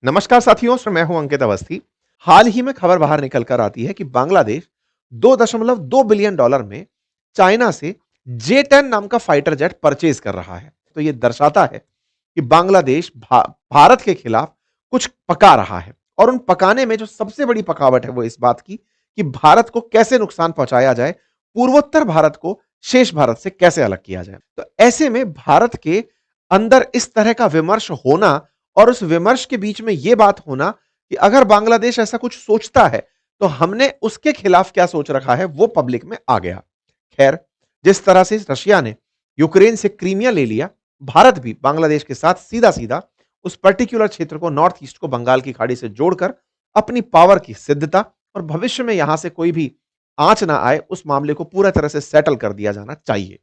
नमस्कार साथियों, मैं हूं अंकित अवस्थी। हाल ही में खबर बाहर निकल कर आती है कि बांग्लादेश 2.2 बिलियन डॉलर में चाइना से J-10 नाम का फाइटर जेट परचेज कर रहा है। तो यह दर्शाता है कि बांग्लादेश भारत के खिलाफ कुछ पका रहा है और उन पकाने में जो सबसे बड़ी पकावट है वो इस बात की कि भारत को कैसे नुकसान पहुंचाया जाए, पूर्वोत्तर भारत को शेष भारत से कैसे अलग किया जाए। तो ऐसे में भारत के अंदर इस तरह का विमर्श होना और उस विमर्श के बीच में यह बात होना कि अगर बांग्लादेश ऐसा कुछ सोचता है तो हमने उसके खिलाफ क्या सोच रखा है वो पब्लिक में आ गया। खैर, जिस तरह से रशिया ने यूक्रेन से क्रीमिया ले लिया, भारत भी बांग्लादेश के साथ सीधा सीधा उस पर्टिकुलर क्षेत्र को, नॉर्थ ईस्ट को बंगाल की खाड़ी से जोड़कर अपनी पावर की सिद्धता और भविष्य में यहां से कोई भी आंच ना आए उस मामले को पूरा तरह से सेटल कर दिया जाना चाहिए।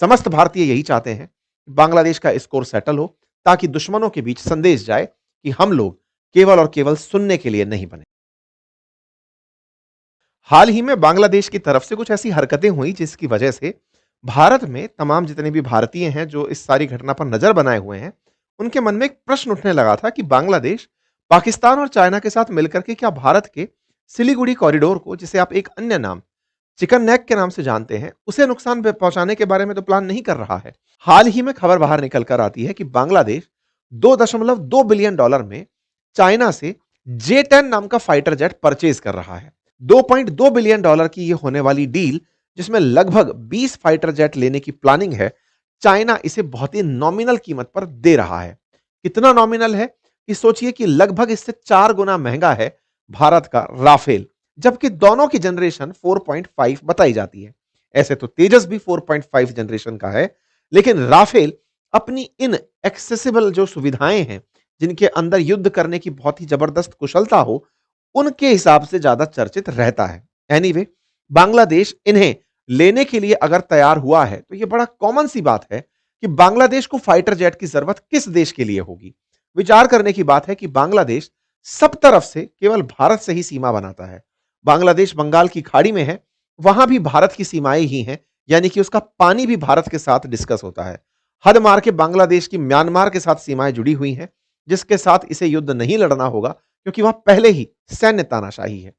समस्त भारतीय यही चाहते हैं कि बांग्लादेश का स्कोर सेटल हो ताकि दुश्मनों के बीच संदेश जाए कि हम लोग केवल और केवल सुनने के लिए नहीं बने। हाल ही में बांग्लादेश की तरफ से कुछ ऐसी हरकतें हुई जिसकी वजह से भारत में तमाम जितने भी भारतीय हैं जो इस सारी घटना पर नजर बनाए हुए हैं, उनके मन में एक प्रश्न उठने लगा था कि बांग्लादेश पाकिस्तान और चाइना के साथ मिलकर के क्या भारत के सिलीगुड़ी कॉरिडोर को, जिसे आप एक अन्य नाम चिकन नेक के नाम से जानते हैं, उसे नुकसान पहुंचाने के बारे में तो प्लान नहीं कर रहा है। हाल ही में खबर बाहर निकल कर आती है कि बांग्लादेश 2.2 बिलियन डॉलर में चाइना से J-10 नाम का फाइटर जेट परचेज कर रहा है। 2.2 बिलियन डॉलर की यह होने वाली डील, जिसमें लगभग 20 फाइटर जेट लेने की प्लानिंग है, चाइना इसे बहुत ही नॉमिनल कीमत पर दे रहा है। कितना नॉमिनल है कि सोचिए कि लगभग इससे 4 गुना महंगा है भारत का राफेल, जबकि दोनों की जनरेशन 4.5 बताई जाती है। ऐसे तो तेजस भी 4.5 जनरेशन का है, लेकिन राफेल अपनी इन एक्सेसिबल जो सुविधाएं हैं, जिनके अंदर युद्ध करने की बहुत ही जबरदस्त कुशलता हो, उनके हिसाब से ज्यादा चर्चित रहता है। एनीवे, बांग्लादेश इन्हें लेने के लिए अगर तैयार हुआ है तो यह बड़ा कॉमन सी बात है कि बांग्लादेश को फाइटर जेट की जरूरत किस देश के लिए होगी। विचार करने की बात है कि बांग्लादेश सब तरफ से केवल भारत से ही सीमा बनाता है। बांग्लादेश बंगाल की खाड़ी में है, वहां भी भारत की सीमाएं ही हैं, यानी कि उसका पानी भी भारत के साथ डिस्कस होता है। हद मार के बांग्लादेश की म्यांमार के साथ सीमाएं जुड़ी हुई हैं, जिसके साथ इसे युद्ध नहीं लड़ना होगा क्योंकि वहां पहले ही सैन्य तानाशाही है।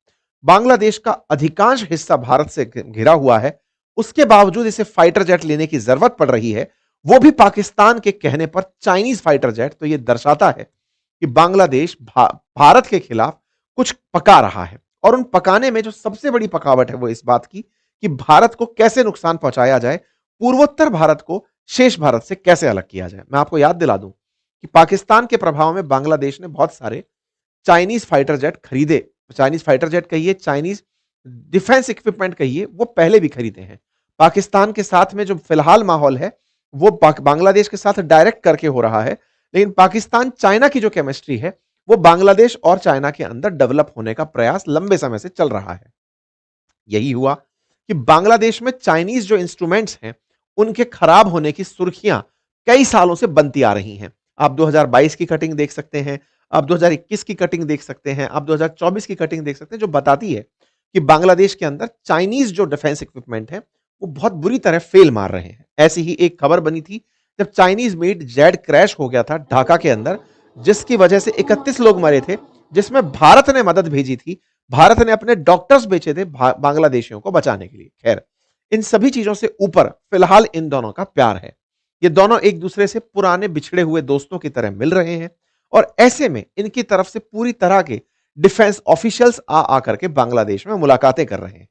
बांग्लादेश का अधिकांश हिस्सा भारत से घिरा हुआ है, उसके बावजूद इसे फाइटर जेट लेने की जरूरत पड़ रही है, वो भी पाकिस्तान के कहने पर चाइनीज फाइटर जेट। तो यह दर्शाता है कि बांग्लादेश भारत के खिलाफ कुछ पका रहा है और उन पकाने में जो सबसे बड़ी पकावट है वो इस बात की कि भारत को कैसे नुकसान पहुंचाया जाए, पूर्वोत्तर भारत को शेष भारत से कैसे अलग किया जाए। मैं आपको याद दिला दूं कि पाकिस्तान के प्रभाव में बांग्लादेश ने बहुत सारे चाइनीज फाइटर जेट खरीदे। चाइनीज फाइटर जेट कहिए, चाइनीज डिफेंस इक्विपमेंट कहिए, वो पहले भी खरीदे हैं। पाकिस्तान के साथ में जो फिलहाल माहौल है वो बांग्लादेश के साथ डायरेक्ट करके हो रहा है, लेकिन पाकिस्तान चाइना की जो केमिस्ट्री है वो बांग्लादेश और चाइना के अंदर डेवलप होने का प्रयास लंबे समय से चल रहा है। यही हुआ कि बांग्लादेश में चाइनीज जो इंस्ट्रूमेंट्स हैं उनके खराब होने की सुर्खियां कई सालों से बनती आ रही हैं। आप 2022 की कटिंग देख सकते हैं, आप 2021 की कटिंग देख सकते हैं, आप 2024 की कटिंग देख सकते हैं, जो बताती है कि बांग्लादेश के अंदर चाइनीज जो डिफेंस इक्विपमेंट है वो बहुत बुरी तरह फेल मार रहे हैं। ऐसी ही एक खबर बनी थी जब चाइनीज मेड जेट क्रैश हो गया था ढाका के अंदर, जिसकी वजह से 31 लोग मरे थे, जिसमें भारत ने मदद भेजी थी। भारत ने अपने डॉक्टर्स बेचे थे बांग्लादेशियों को बचाने के लिए। खैर, इन सभी चीजों से ऊपर फिलहाल इन दोनों का प्यार है। ये दोनों एक दूसरे से पुराने बिछड़े हुए दोस्तों की तरह मिल रहे हैं और ऐसे में इनकी तरफ से पूरी तरह के डिफेंस ऑफिशियल्स आ आकर के बांग्लादेश में मुलाकातें कर रहे हैं।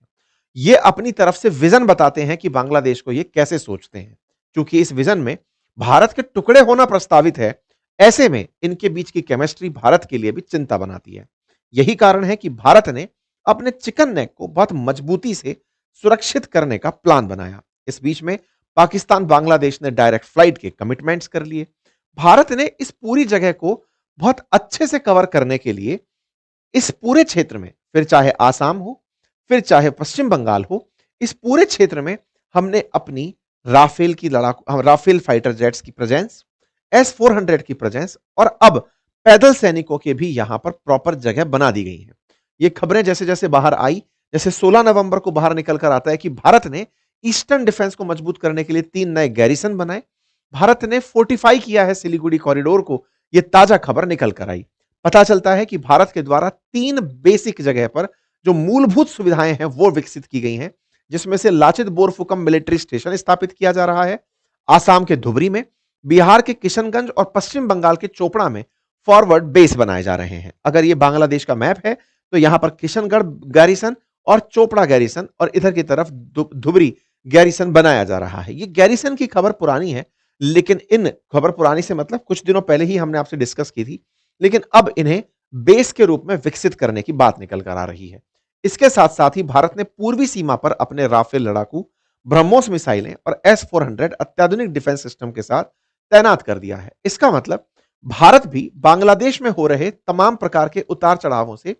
ये अपनी तरफ से विजन बताते हैं कि बांग्लादेश को ये कैसे सोचते हैं। क्योंकि इस विजन में भारत के टुकड़े होना प्रस्तावित है, ऐसे में इनके बीच की केमिस्ट्री भारत के लिए भी चिंता बनाती है। यही कारण है कि भारत ने अपने चिकन नेक को बहुत मजबूती से सुरक्षित करने का प्लान बनाया। इस बीच में पाकिस्तान बांग्लादेश ने डायरेक्ट फ्लाइट के कमिटमेंट्स कर लिए। भारत ने इस पूरी जगह को बहुत अच्छे से कवर करने के लिए इस पूरे क्षेत्र में, फिर चाहे आसाम हो, फिर चाहे पश्चिम बंगाल हो, इस पूरे क्षेत्र में हमने अपनी राफेल की लड़ाकू राफेल फाइटर जेट्स की प्रेजेंस, S-400 की प्रेजेंस और अब पैदल सैनिकों के भी यहां पर प्रॉपर जगह बना दी गई हैं। ये खबरें जैसे जैसे बाहर आई, जैसे 16 नवंबर को बाहर निकल कर आता है कि भारत ने ईस्टर्न डिफेंस को मजबूत करने के लिए 3 नए गैरिसन बनाए, भारत ने फोर्टिफाई किया है सिलीगुड़ी कॉरिडोर को, यह ताजा खबर निकल कर आई। पता चलता है कि भारत के द्वारा 3 बेसिक जगह पर जो मूलभूत सुविधाएं हैं वो विकसित की गई हैं, जिसमें से लाचित बोरफुकम मिलिट्री स्टेशन स्थापित किया जा रहा है, आसाम के धुबरी में, बिहार के किशनगंज और पश्चिम बंगाल के चोपड़ा में फॉरवर्ड बेस बनाए जा रहे हैं। अगर ये बांग्लादेश का मैप है तो यहां पर किशनगढ़ गैरिसन और चोपड़ा गैरिसन और इधर की तरफ धुबरी गैरिसन बनाया जा रहा है। ये गैरिसन की खबर पुरानी है, लेकिन इन खबर पुरानी से मतलब कुछ दिनों पहले ही हमने आपसे डिस्कस की थी, लेकिन अब इन्हें बेस के रूप में विकसित करने की बात निकल कर आ रही है। इसके साथ साथ ही भारत ने पूर्वी सीमा पर अपने राफेल लड़ाकू, ब्रह्मोस मिसाइलें और S-400 अत्याधुनिक डिफेंस सिस्टम के साथ तैनात कर दिया है। इसका मतलब भारत भी बांग्लादेश में हो रहे तमाम प्रकार के उतार चढ़ावों से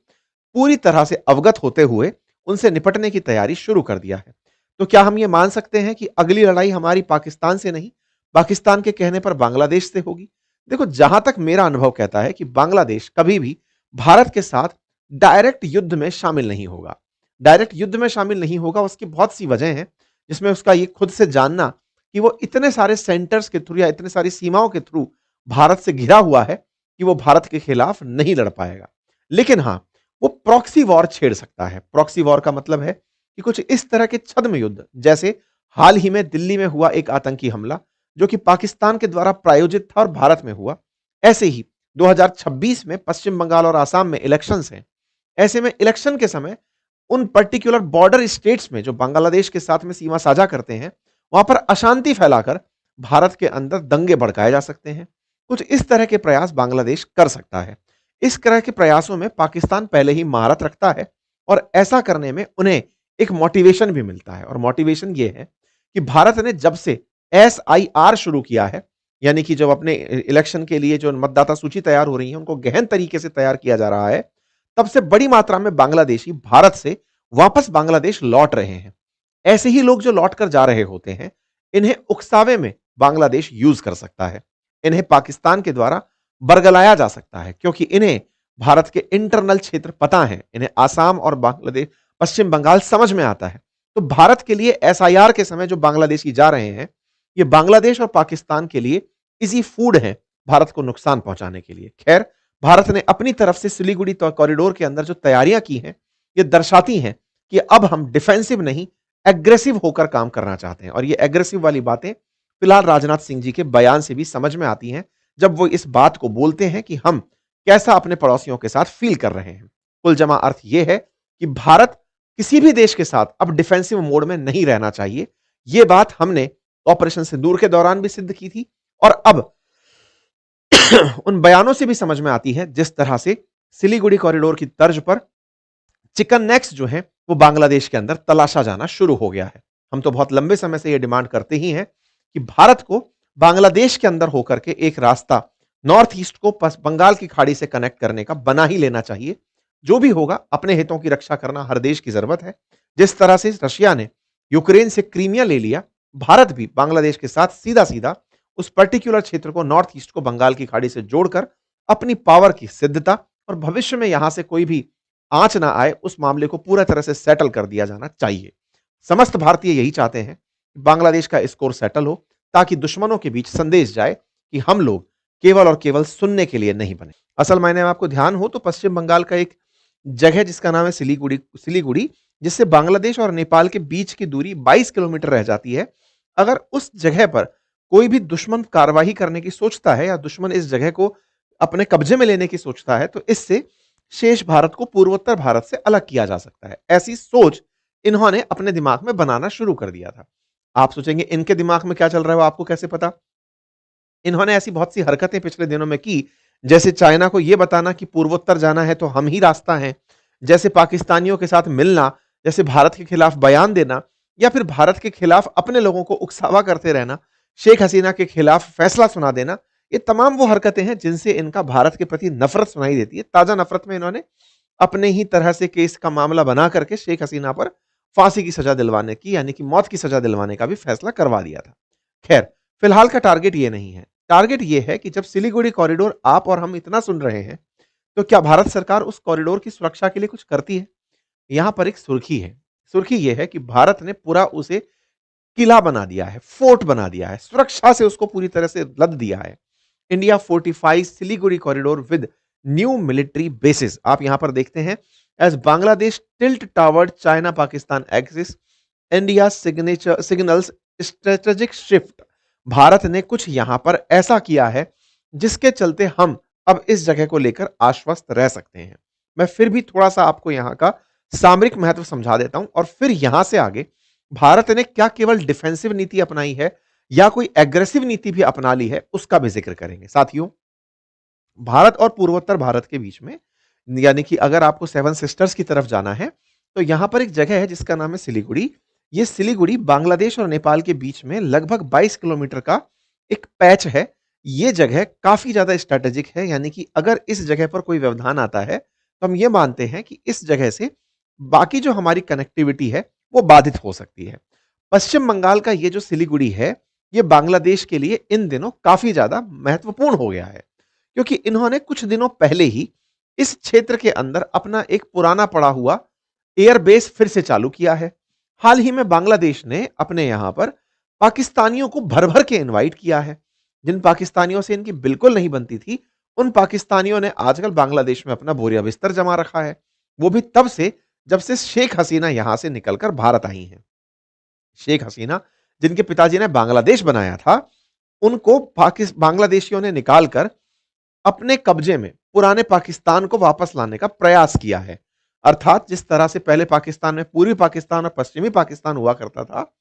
पूरी तरह से अवगत होते हुए उनसे निपटने की तैयारी शुरू कर दिया है। तो क्या हम ये मान सकते हैं कि अगली लड़ाई हमारी पाकिस्तान से नहीं, पाकिस्तान के कहने पर बांग्लादेश से होगी? देखो, जहां तक मेरा अनुभव कहता है कि बांग्लादेश कभी भी भारत के साथ डायरेक्ट युद्ध में शामिल नहीं होगा। डायरेक्ट युद्ध में शामिल नहीं होगा, उसकी बहुत सी वजह हैं, जिसमें उसका ये खुद से जानना कि वो इतने सारे सेंटर्स के थ्रू या इतने सारी सीमाओं के थ्रू भारत से घिरा हुआ है कि वो भारत के खिलाफ नहीं लड़ पाएगा। लेकिन हाँ, वो प्रॉक्सी वॉर छेड़ सकता है। प्रॉक्सी वॉर का मतलब है कि कुछ इस तरह के छद्म युद्ध, जैसे हाल ही में दिल्ली में हुआ एक आतंकी हमला जो कि पाकिस्तान के द्वारा प्रायोजित था और भारत में हुआ। ऐसे ही 2026 में पश्चिम बंगाल और आसाम में इलेक्शंस हैं। ऐसे में इलेक्शन के समय उन पर्टिकुलर बॉर्डर स्टेट्स में जो बांग्लादेश के साथ में सीमा साझा करते हैं, वहां पर अशांति फैलाकर भारत के अंदर दंगे भड़काए जा सकते हैं। कुछ इस तरह के प्रयास बांग्लादेश कर सकता है। इस तरह के प्रयासों में पाकिस्तान पहले ही महारत रखता है और ऐसा करने में उन्हें एक मोटिवेशन भी मिलता है, और मोटिवेशन ये है कि भारत ने जब से SIR शुरू किया है, यानी कि जब अपने इलेक्शन के लिए जो मतदाता सूची तैयार हो रही है उनको गहन तरीके से तैयार किया जा रहा है, तब से बड़ी मात्रा में बांग्लादेशी भारत से वापस बांग्लादेश लौट रहे हैं। ऐसे ही लोग जो लौट कर जा रहे होते हैं, इन्हें उकसावे में बांग्लादेश यूज कर सकता है। इन्हें पाकिस्तान के द्वारा बरगलाया जा सकता है, क्योंकि इन्हें भारत के इंटरनल क्षेत्र पता है, इन्हें आसाम और बांग्लादेश, पश्चिम बंगाल समझ में आता है। तो भारत के लिए SIR के समय जो बांग्लादेशी जा रहे हैं, ये बांग्लादेश और पाकिस्तान के लिए इजी फूड है भारत को नुकसान पहुंचाने के लिए। खैर, भारत ने अपनी तरफ से सिलीगुड़ी कॉरिडोर के अंदर जो तैयारियां की हैं, ये दर्शाती हैं कि अब हम डिफेंसिव नहीं, एग्रेसिव होकर काम करना चाहते हैं। और ये एग्रेसिव वाली बातें फिलहाल राजनाथ सिंह जी के बयान से भी समझ में आती हैं, जब वो इस बात को बोलते हैं कि हम कैसा अपने पड़ोसियों के साथ फील कर रहे हैं। कुल जमा अर्थ यह है कि भारत किसी भी देश के साथ अब डिफेंसिव मोड में नहीं रहना चाहिए। यह बात हमने ऑपरेशन सिंदूर के दौरान भी सिद्ध की थी, और अब उन बयानों से भी समझ में आती है जिस तरह से सिलीगुड़ी कॉरिडोर की तर्ज पर चिकन नेक्स जो है वो बांग्लादेश के अंदर तलाशा जाना शुरू हो गया है। हम तो बहुत लंबे समय से यह डिमांड करते ही हैं कि भारत को बांग्लादेश के अंदर होकर के एक रास्ता नॉर्थ ईस्ट को बंगाल की खाड़ी से कनेक्ट करने का बना ही लेना चाहिए। जो भी होगा, अपने हितों की रक्षा करना हर देश की जरूरत है। जिस तरह से रशिया ने यूक्रेन से क्रीमिया ले लिया, भारत भी बांग्लादेश के साथ सीधा सीधा उस पर्टिकुलर क्षेत्र को, नॉर्थ ईस्ट को बंगाल की खाड़ी से जोड़कर अपनी पावर की सिद्धता और भविष्य में यहां से कोई भी आंच ना आए, उस मामले को पूरा तरह से सेटल कर दिया जाना चाहिए। समस्त भारतीय यही चाहते हैं कि बांग्लादेश का स्कोर सेटल हो, ताकि दुश्मनों के बीच संदेश जाए कि हम लोग केवल और केवल सुनने के लिए नहीं बने। असल मायने में आपको ध्यान हो तो पश्चिम बंगाल का एक जगह जिसका नाम है सिलीगुड़ी, जिससे बांग्लादेश और नेपाल के बीच की दूरी 22 किलोमीटर रह जाती है। अगर उस जगह पर कोई भी दुश्मन कार्रवाई करने की सोचता है, या दुश्मन इस जगह को अपने कब्जे में लेने की सोचता है, तो इससे शेष भारत को पूर्वोत्तर भारत से अलग किया जा सकता है। ऐसी सोच इन्होंने अपने दिमाग में बनाना शुरू कर दिया था। आप सोचेंगे इनके दिमाग में क्या चल रहा है वो आपको कैसे पता? इन्होंने ऐसी बहुत सी हरकतें पिछले दिनों में की, जैसे चाइना को यह बताना कि पूर्वोत्तर जाना है तो हम ही रास्ता है, जैसे पाकिस्तानियों के साथ मिलना, जैसे भारत के खिलाफ बयान देना, या फिर भारत के खिलाफ अपने लोगों को उकसावा करते रहना, शेख हसीना के खिलाफ फैसला सुना देना। ये तमाम वो हरकतें हैं जिनसे इनका भारत के प्रति नफरत सुनाई देती है। ताजा नफरत में इन्होंने अपने ही तरह से केस का मामला बना करके शेख हसीना पर फांसी की सजा दिलवाने की, यानी कि मौत की सजा दिलवाने का भी फैसला करवा दिया था। खैर, फिलहाल का टारगेट ये नहीं है। टारगेट ये है कि जब सिलीगुड़ी कॉरिडोर आप और हम इतना सुन रहे हैं, तो क्या भारत सरकार उस कॉरिडोर की सुरक्षा के लिए कुछ करती है? यहां पर एक सुर्खी है। सुर्खी यह है कि भारत ने पूरा उसे किला बना दिया है, फोर्ट बना दिया है, सुरक्षा से उसको पूरी तरह से लद दिया है। India fortifies Siliguri corridor with new military bases. आप यहां पर देखते हैं, as Bangladesh tilt toward China Pakistan axis, India signature signals strategic shift. Bharat ने कुछ यहां पर ऐसा किया है जिसके चलते हम अब इस जगह को लेकर आश्वस्त रह सकते हैं। मैं फिर भी थोड़ा सा आपको यहां का सामरिक महत्व समझा देता हूं और फिर यहां से आगे भारत ने क्या केवल डिफेंसिव नीति अपनाई है या कोई एग्रेसिव नीति भी अपना ली है, उसका भी जिक्र करेंगे। साथियों, भारत और पूर्वोत्तर भारत के बीच में, यानी कि अगर आपको सेवन सिस्टर्स की तरफ जाना है, तो यहां पर एक जगह है जिसका नाम है सिलीगुड़ी। ये सिलीगुड़ी बांग्लादेश और नेपाल के बीच में लगभग 22 किलोमीटर का एक पैच है। ये जगह काफी ज्यादा स्ट्रेटेजिक है, यानी कि अगर इस जगह पर कोई व्यवधान आता है, तो हम ये मानते हैं कि इस जगह से बाकी जो हमारी कनेक्टिविटी है, वो बाधित हो सकती है। पश्चिम बंगाल का ये जो सिलीगुड़ी है, ये बांग्लादेश के लिए इन दिनों काफी ज्यादा महत्वपूर्ण हो गया है, क्योंकि इन्होंने कुछ दिनों पहले ही इस क्षेत्र के अंदर अपना एक पुराना पड़ा हुआ एयरबेस फिर से चालू किया है। हाल ही में बांग्लादेश ने अपने यहां पर पाकिस्तानियों को भर भर के इनवाइट किया है। जिन पाकिस्तानियों से इनकी बिल्कुल नहीं बनती थी, उन पाकिस्तानियों ने आजकल बांग्लादेश में अपना बोरिया बिस्तर जमा रखा है। वो भी तब से जब से शेख हसीना यहां से निकलकर भारत आई हैं। शेख हसीना, जिनके पिताजी ने बांग्लादेश बनाया था, उनको बांग्लादेशियों ने निकालकर अपने कब्जे में पुराने पाकिस्तान को वापस लाने का प्रयास किया है। अर्थात जिस तरह से पहले पाकिस्तान में पूर्वी पाकिस्तान और पश्चिमी पाकिस्तान हुआ करता था,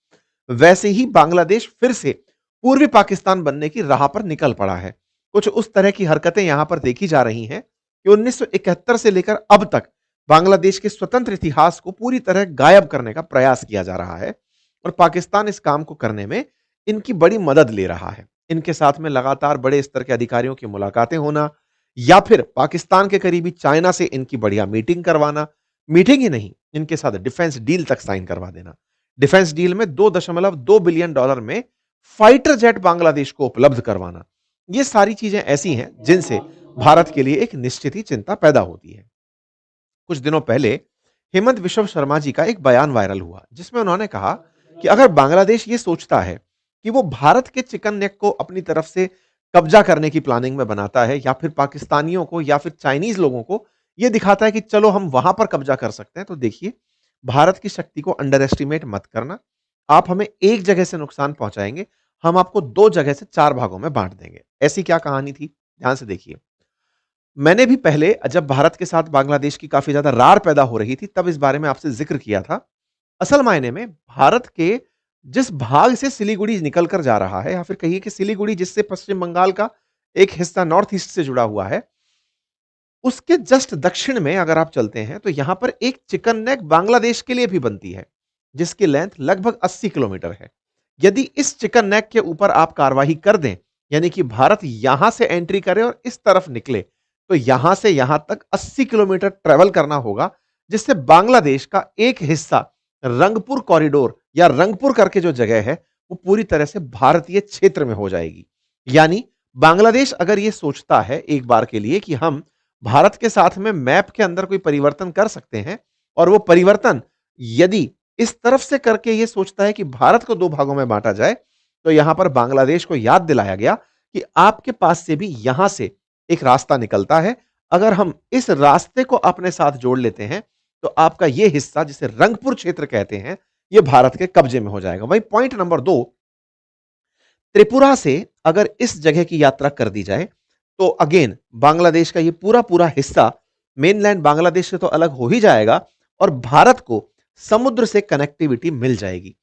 वैसे ही बांग्लादेश फिर से पूर्वी पाकिस्तान बनने की राह पर निकल पड़ा है। कुछ उस तरह की हरकतें यहां पर देखी जा रही हैं कि 1971 से लेकर अब तक बांग्लादेश के स्वतंत्र इतिहास को पूरी तरह गायब करने का प्रयास किया जा रहा है और पाकिस्तान इस काम को करने में इनकी बड़ी मदद ले रहा है। इनके साथ में लगातार बड़े स्तर के अधिकारियों की मुलाकातें होना या फिर पाकिस्तान के करीबी चाइना से इनकी बढ़िया मीटिंग करवाना, मीटिंग ही नहीं, इनके साथ डिफेंस डील तक साइन करवा देना। डिफेंस डील में $2.2 बिलियन में फाइटर जेट बांग्लादेश को उपलब्ध करवाना। ये सारी चीजें ऐसी हैं जिनसे भारत के लिए एक निश्चित ही चिंता पैदा होती है। कुछ दिनों पहले हेमंत विश्व शर्मा जी का एक बयान वायरल हुआ, जिसमें उन्होंने कहा कि अगर बांग्लादेश ये सोचता है कि वो भारत के चिकन नेक को अपनी तरफ से कब्जा करने की प्लानिंग में बनाता है या फिर पाकिस्तानियों को या फिर चाइनीज लोगों को ये दिखाता है कि चलो हम वहां पर कब्जा कर सकते हैं, तो देखिए, भारत की शक्ति को अंडर एस्टिमेट मत करना। आप हमें एक जगह से नुकसान पहुंचाएंगे, हम आपको 2 जगह से 4 भागों में बांट देंगे। ऐसी क्या कहानी थी? ध्यान से देखिए। मैंने भी पहले जब भारत के साथ बांग्लादेश की काफी ज्यादा रार पैदा हो रही थी, तब इस बारे में आपसे जिक्र किया था। असल मायने में भारत के जिस भाग से सिलीगुड़ी निकल कर जा रहा है, या फिर कहिए कि सिलीगुड़ी जिससे पश्चिम बंगाल का एक हिस्सा नॉर्थ ईस्ट से जुड़ा हुआ है, उसके जस्ट दक्षिण में अगर आप चलते हैं, तो यहां पर एक चिकन नेक बांग्लादेश के लिए भी बनती है, जिसकी लेंथ लगभग 80 किलोमीटर है। यदि इस चिकन नेक के ऊपर आप कार्रवाई कर दें, यानी कि भारत यहां से एंट्री करे और इस तरफ निकले, तो यहां से यहां तक 80 किलोमीटर ट्रेवल करना होगा, जिससे बांग्लादेश का एक हिस्सा रंगपुर कॉरिडोर या रंगपुर करके जो जगह है, वो पूरी तरह से भारतीय क्षेत्र में हो जाएगी। यानी बांग्लादेश अगर ये सोचता है एक बार के लिए कि हम भारत के साथ में मैप के अंदर कोई परिवर्तन कर सकते हैं, और वो परिवर्तन यदि इस तरफ से करके ये सोचता है कि भारत को 2 भागों में बांटा जाए, तो यहां पर बांग्लादेश को याद दिलाया गया कि आपके पास से भी यहां से एक रास्ता निकलता है। अगर हम इस रास्ते को अपने साथ जोड़ लेते हैं, तो आपका ये हिस्सा, जिसे रंगपुर क्षेत्र कहते हैं, ये भारत के कब्जे में हो जाएगा। वहीं पॉइंट नंबर 2, त्रिपुरा से अगर इस जगह की यात्रा कर दी जाए, तो अगेन बांग्लादेश का ये पूरा पूरा हिस्सा मेनलैंड बांग्लादेश से तो अलग हो ही जाएगा और भारत को समुद्र से कनेक्टिविटी मिल जाएगी।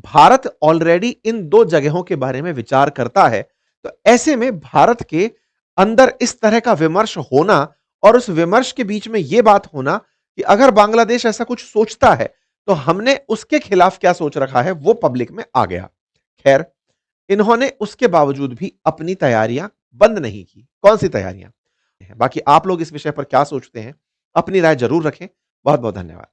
भारत ऑलरेडी इन 2 जगहों के बारे में विचार करता है, तो ऐसे में भारत के अंदर इस तरह का विमर्श होना और उस विमर्श के बीच में यह बात होना कि अगर बांग्लादेश ऐसा कुछ सोचता है, तो हमने उसके खिलाफ क्या सोच रखा है, वो पब्लिक में आ गया। खैर, इन्होंने उसके बावजूद भी अपनी तैयारियां बंद नहीं की। कौन सी तैयारियां? बाकी आप लोग इस विषय पर क्या सोचते हैं? अपनी राय जरूर रखें। बहुत बहुत धन्यवाद।